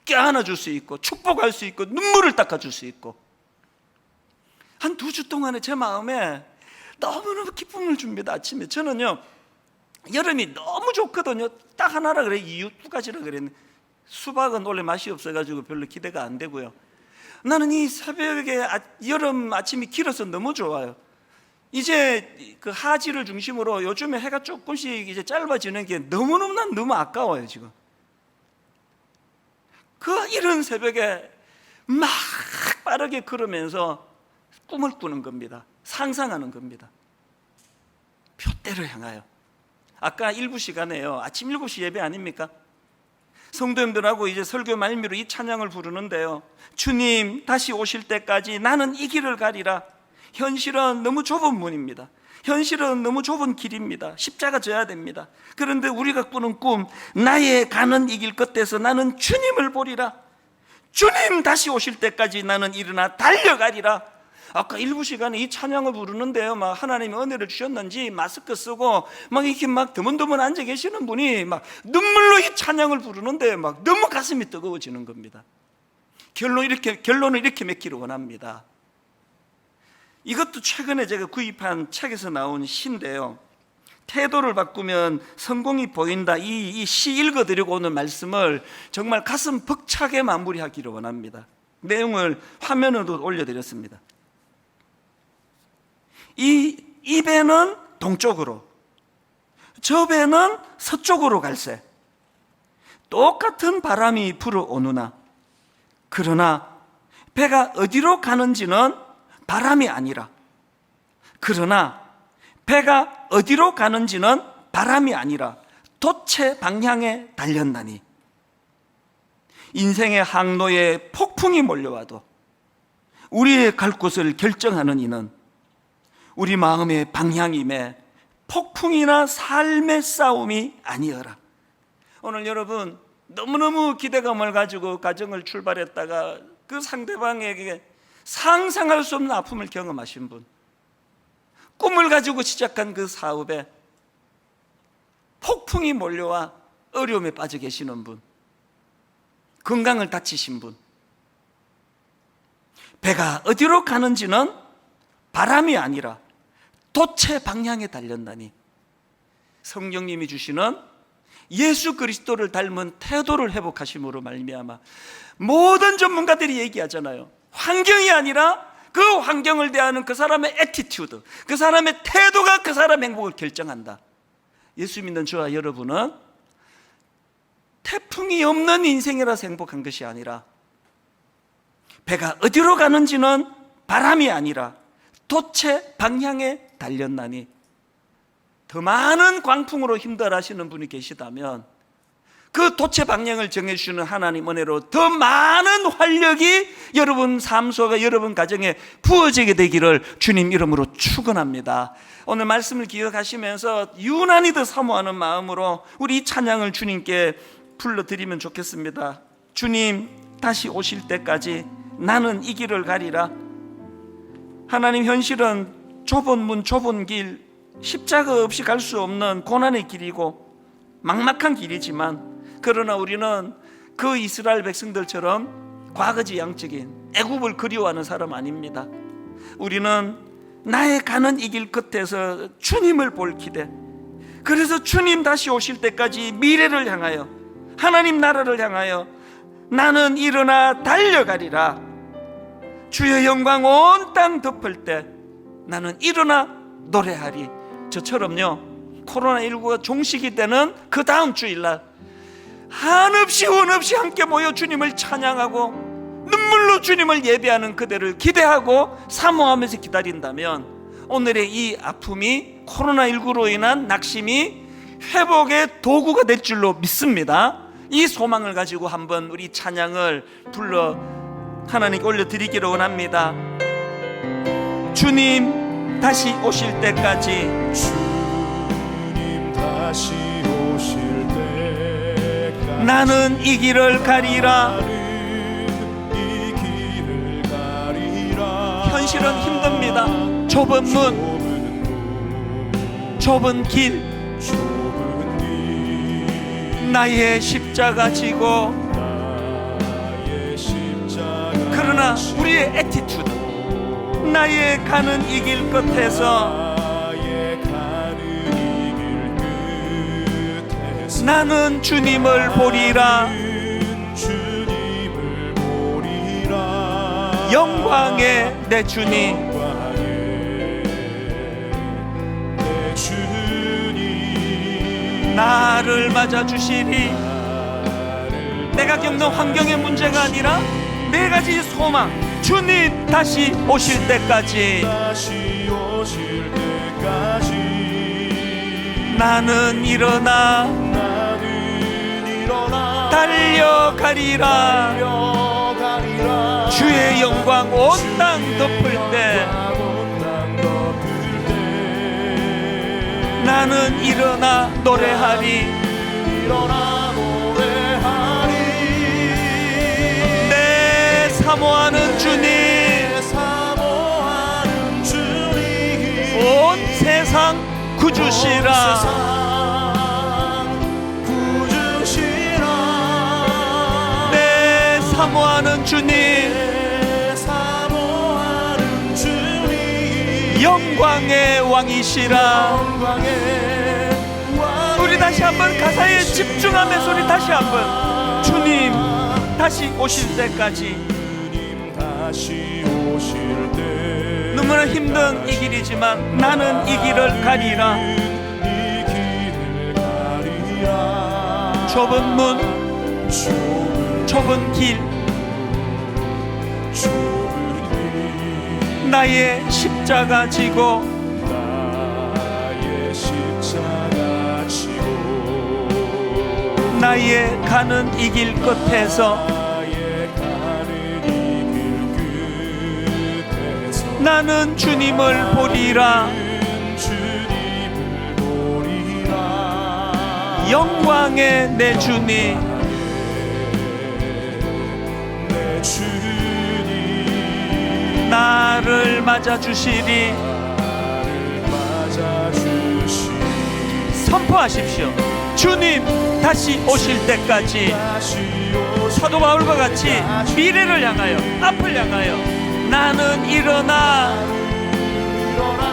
껴안아줄 수 있고, 축복할 수 있고, 눈물을 닦아줄 수 있고. 한 2주 동안에 제 마음에 너무너무 기쁨을 줍니다. 아침에 저는요, 여름이 너무 좋거든요. 딱 하나라 그래, 이유 2가지라 그랬는데 수박은 원래 맛이 없어가지고 별로 기대가 안 되고요. 나는 이 새벽에 여름 아침이 길어서 너무 좋아요. 이제 그 하지를 중심으로 요즘에 해가 조금씩 이제 짧아지는 게 너무너무 난 너무 아까워요 지금. 그 이른 새벽에 막 빠르게 걸으면서 꿈을 꾸는 겁니다. 상상하는 겁니다. 표대를 향하여. 아까 일부 시간에요, 아침 7시 예배 아닙니까? 성도님들하고 이제 설교 말미로 이 찬양을 부르는데요, 주님 다시 오실 때까지 나는 이 길을 가리라. 현실은 너무 좁은 문입니다. 현실은 너무 좁은 길입니다. 십자가 져야 됩니다. 그런데 우리가 꾸는 꿈, 나의 가는 이 길 끝에서 나는 주님을 보리라. 주님 다시 오실 때까지 나는 일어나 달려가리라. 아까 일부 시간에 이 찬양을 부르는데요, 막 하나님이 은혜를 주셨는지 마스크 쓰고 막 이렇게 막 드문드문 앉아 계시는 분이 막 눈물로 이 찬양을 부르는데 막 너무 가슴이 뜨거워지는 겁니다. 결론을 이렇게 맺기를 원합니다. 이것도 최근에 제가 구입한 책에서 나온 시인데요, 태도를 바꾸면 성공이 보인다. 이 시 읽어드리고 오늘 말씀을 정말 가슴 벅차게 마무리하기를 원합니다. 내용을 화면으로 올려드렸습니다. 이 배는 동쪽으로, 저 배는 서쪽으로 갈세. 똑같은 바람이 불어오느나, 그러나 배가 어디로 가는지는 바람이 아니라, 그러나 배가 어디로 가는지는 바람이 아니라 돛의 방향에 달렸나니, 인생의 항로에 폭풍이 몰려와도 우리의 갈 곳을 결정하는 이는 우리 마음의 방향임에 폭풍이나 삶의 싸움이 아니어라. 오늘 여러분, 너무너무 기대감을 가지고 가정을 출발했다가 그 상대방에게 상상할 수 없는 아픔을 경험하신 분, 꿈을 가지고 시작한 그 사업에 폭풍이 몰려와 어려움에 빠져 계시는 분, 건강을 다치신 분, 배가 어디로 가는지는 바람이 아니라 돛의 방향에 달렸나니, 성령님이 주시는 예수 그리스도를 닮은 태도를 회복하심으로 말미암아 모든 전문가들이 얘기하잖아요. 환경이 아니라 그 환경을 대하는 그 사람의 애티튜드, 그 사람의 태도가 그 사람의 행복을 결정한다. 예수 믿는 저와 여러분은 태풍이 없는 인생이라서 행복한 것이 아니라, 배가 어디로 가는지는 바람이 아니라 돛의 방향에 달렸나니, 더 많은 광풍으로 힘들어하시는 분이 계시다면 그 돛의 방향을 정해주시는 하나님 은혜로 더 많은 활력이 여러분 삶 속에, 여러분 가정에 부어지게 되기를 주님 이름으로 축원합니다. 오늘 말씀을 기억하시면서 유난히 더 사모하는 마음으로 우리 이 찬양을 주님께 불러드리면 좋겠습니다. 주님 다시 오실 때까지 나는 이 길을 가리라. 하나님, 현실은 좁은 문, 좁은 길, 십자가 없이 갈 수 없는 고난의 길이고 막막한 길이지만, 그러나 우리는 그 이스라엘 백성들처럼 과거지향적인 애굽을 그리워하는 사람 아닙니다. 우리는 나의 가는 이 길 끝에서 주님을 볼 기대, 그래서 주님 다시 오실 때까지 미래를 향하여, 하나님 나라를 향하여 나는 일어나 달려가리라. 주의 영광 온 땅 덮을 때 나는 일어나 노래하리. 저처럼요, 코로나19가 종식이 되는 그 다음 주일날 한없이 원없이 함께 모여 주님을 찬양하고 눈물로 주님을 예배하는 그대를 기대하고 사모하면서 기다린다면, 오늘의 이 아픔이 코로나19로 인한 낙심이 회복의 도구가 될 줄로 믿습니다. 이 소망을 가지고 한번 우리 찬양을 불러 하나님께 올려드리기를 원합니다. 주님 다시 오실 때까지, 주님 다시 오실 때까지 나는 이 길을 가리라. 이 길을 가리라. 현실은 힘듭니다. 좁은 문, 좁은 길, 좁은 길, 나의 십자가 지고, 나의 십자가 그러나 우리의 애티튜드, 나의 가는 이 길 끝에서 나의 가는 이 길 끝에서 나는 주님을 보리라. 주님을 보리라. 영광의 내 주님, 영광의 내 주님 나를 맞아주시리. 내가 겪는 환경의 문제가 아니라 네 가지 소망, 주님 다시 오실 때까지, 다시 오실 때까지 나는 일어나 달려가리라. 주의 영광 온 땅 덮을 때 나는 일어나 노래하리. 내 사모하는 주님, 온 세상 구주시라. 내 사모하는 주님, 영광의 왕이시라. 우리 다시 한번 가사에 집중하면서 우리 다시 한번, 주님 다시 오실 때까지. 너무나 힘든 이 길이지만 나는 이 길을 가리라. 좁은 문, 좁은 길, 나의 십자가 지고, 나의 가는 이 길 끝에서 나는 주님을 보리라. 영광의 내 주님, 주님 나를 맞아주시리. 맞아주시니 선포하십시오. 주님 다시 오실 때까지 사도 바울과 같이 미래를 향하여, 앞을 향하여 나는 일어나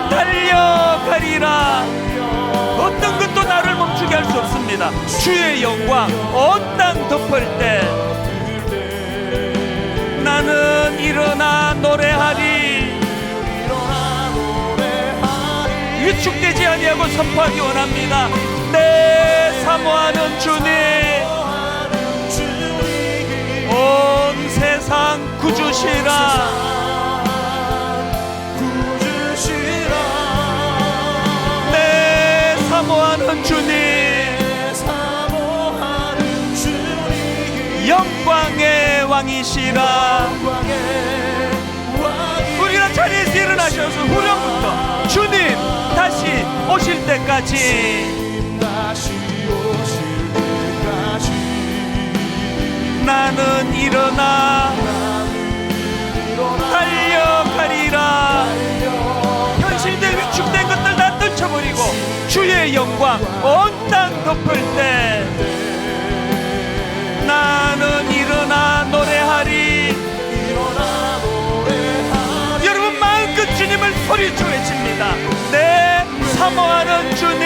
달려가리라. 어떤 것도 나를 멈추게 할 수 없습니다. 주의 영광 온 땅 덮을 때 나는 일어나 노래하리. 위축되지 아니하고 선포하기 원합니다. 내 사모하는 주님, 온 세상 구주시라. 내 사모하는 주님, 영광의 왕이시라. 우리가 자리에서 일어나셔서 후렴부터 주님 다시 오실 때까지 나는 일어나 달려가리라. 현실들 위축된 것들 다 떨쳐버리고 주의 영광 온 땅 덮을 때 나는 일어나 노래하리. 여러분 마음껏 주님을 소리쳐 외칩니다. 내 사모하는 주님,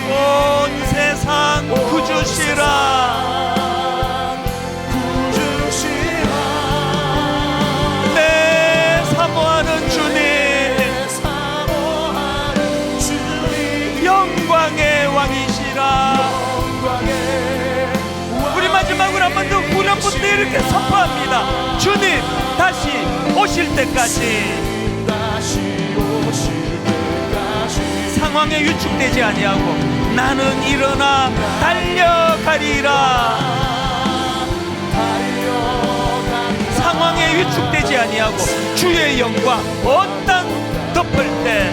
온 세상 구주시라. 내 사모하는 주님, 영광의 왕이시라. 우리 마지막으로 한 번 더 후렴부터 이렇게 선포합니다. 주님 다시 오실 때까지 상황에 위축되지 아니하고 나는 일어나 달려가리라. 상황에 위축되지 아니하고 주의 영광 온 땅 덮을 때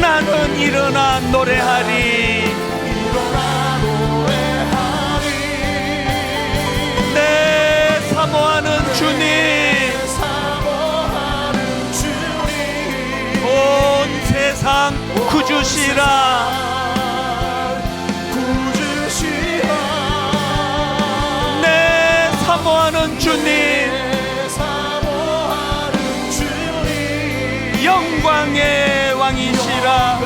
나는 일어나 노래하리. 내 사모하는 주님, 온 세상 구주시라. 내 사모하는 주님, 영광의 왕이시라.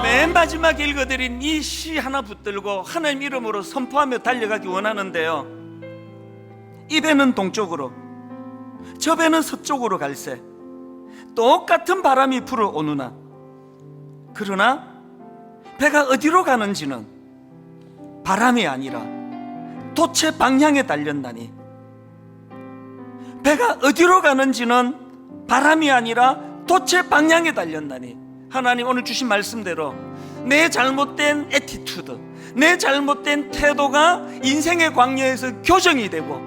맨 마지막에 읽어드린 이 시 하나 붙들고 하나님 이름으로 선포하며 달려가기 원하는데요, 이 배는 동쪽으로 저 배는 서쪽으로 갈새 똑같은 바람이 불어오느나 그러나 배가 어디로 가는지는 바람이 아니라 돛의 방향에 달렸나니. 배가 어디로 가는지는 바람이 아니라 돛의 방향에 달렸나니. 하나님 오늘 주신 말씀대로 내 잘못된 애티튜드, 내 잘못된 태도가 인생의 광야에서 교정이 되고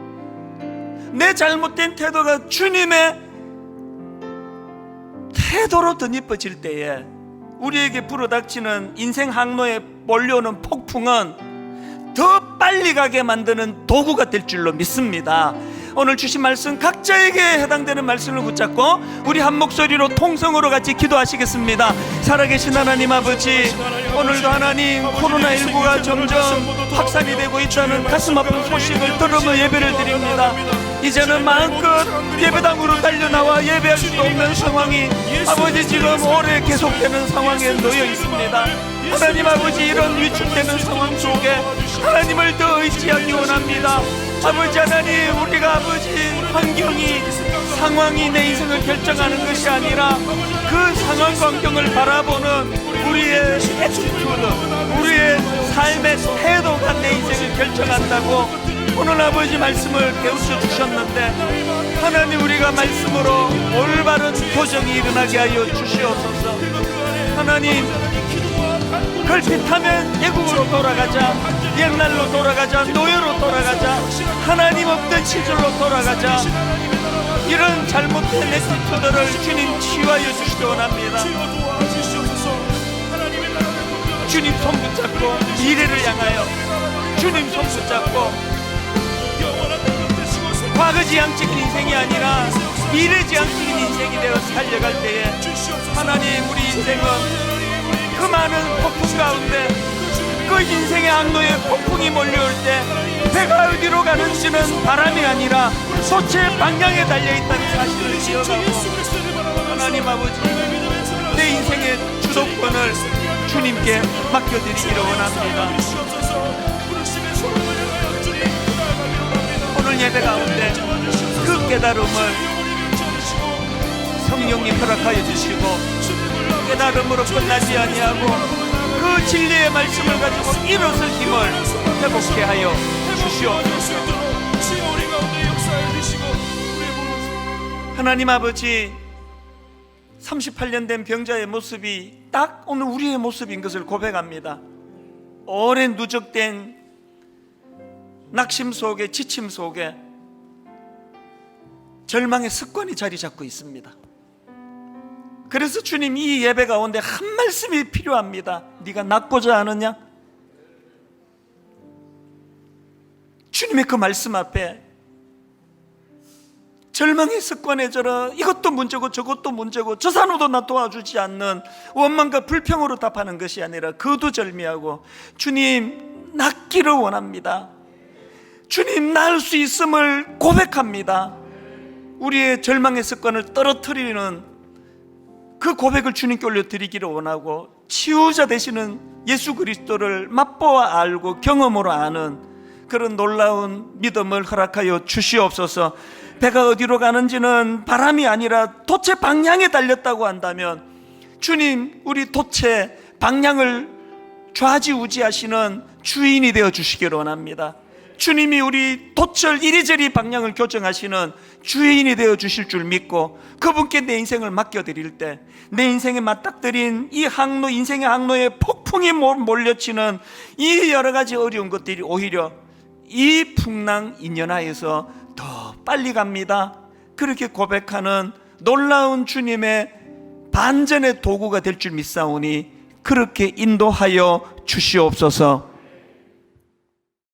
내 잘못된 태도가 주님의 태도로 덧입어질 때에 우리에게 불어닥치는 인생 항로에 몰려오는 폭풍은 더 빨리 가게 만드는 도구가 될 줄로 믿습니다. 오늘 주신 말씀 각자에게 해당되는 말씀을 붙잡고 우리 한 목소리로 통성으로 같이 기도하시겠습니다. 살아계신 하나님 아버지, 오늘도 하나님 코로나19가 점점 확산이 되고 있다는 가슴 아픈 소식을 들으며 예배를 드립니다. 이제는 마음껏 예배당으로 달려나와 예배할 수도 없는 상황이 아버지 지금 오래 계속되는 상황에 놓여 있습니다. 하나님 아버지, 이런 위축되는 상황 속에 하나님을 더 의지하기 원합니다. 아버지 하나님, 우리가 아버지 환경이, 상황이 내 인생을 결정하는 것이 아니라 그 상황 환경을 바라보는 우리의 애티튜드, 우리의 삶의 태도가 내 인생을 결정한다고 오늘 아버지 말씀을 깨우쳐 주셨는데, 하나님 우리가 말씀으로 올바른 교정이 일어나게 하여 주시옵소서. 하나님, 걸핏하면 애국으로 돌아가자, 옛날로 돌아가자, 노예로 돌아가자, 하나님 없던 시절로 돌아가자, 이런 잘못된 애티튜드를 주님 치유하여 주시기 원합니다. 주님 손 붙잡고 미래를 향하여 주님 손 붙잡고 과거지향적인 인생이 아니라 미래지향적인 인생이 되어 살려갈 때에 하나님, 우리 인생은 그 많은 폭풍 가운데 그 인생의 악로에 폭풍이 몰려올 때 배가 어디로 가는지는 바람이 아니라 돛의 방향에 달려있다는 사실을 기억하고, 하나님 아버지, 내 인생의 주도권을 주님께 맡겨드리기를 원합니다. 오늘 예배 가운데 그 깨달음을 성령님 허락하여 주시고, 깨달음으로 끝나지 아니하고 그 진리의 말씀을 가지고 일어설 힘을 회복케 하여 주시옵소서. 하나님 아버지, 38년 된 병자의 모습이 딱 오늘 우리의 모습인 것을 고백합니다. 오랜 누적된 낙심 속에, 지침 속에 절망의 습관이 자리 잡고 있습니다. 그래서 주님, 이 예배 가운데 한 말씀이 필요합니다. 네가 낫고자 하느냐? 주님의 그 말씀 앞에 절망의 습관에 져라, 이것도 문제고 저것도 문제고 저 산호도 나 도와주지 않는 원망과 불평으로 답하는 것이 아니라 거두절미하고, 주님, 낫기를 원합니다. 주님, 나을 수 있음을 고백합니다. 우리의 절망의 습관을 떨어뜨리는 그 고백을 주님께 올려드리기를 원하고, 치유자 되시는 예수 그리스도를 맛보아 알고 경험으로 아는 그런 놀라운 믿음을 허락하여 주시옵소서. 배가 어디로 가는지는 바람이 아니라 돛의 방향에 달렸다고 한다면, 주님, 우리 돛의 방향을 좌지우지하시는 주인이 되어 주시기를 원합니다. 주님이 우리 돛을 이리저리 방향을 교정하시는 주인이 되어 주실 줄 믿고, 그분께 내 인생을 맡겨드릴 때 내 인생에 맞닥뜨린 이 항로, 인생의 항로에 폭풍이 몰려치는 이 여러 가지 어려운 것들이 오히려 이 풍랑 인연하에서 더 빨리 갑니다. 그렇게 고백하는 놀라운 주님의 반전의 도구가 될 줄 믿사오니 그렇게 인도하여 주시옵소서.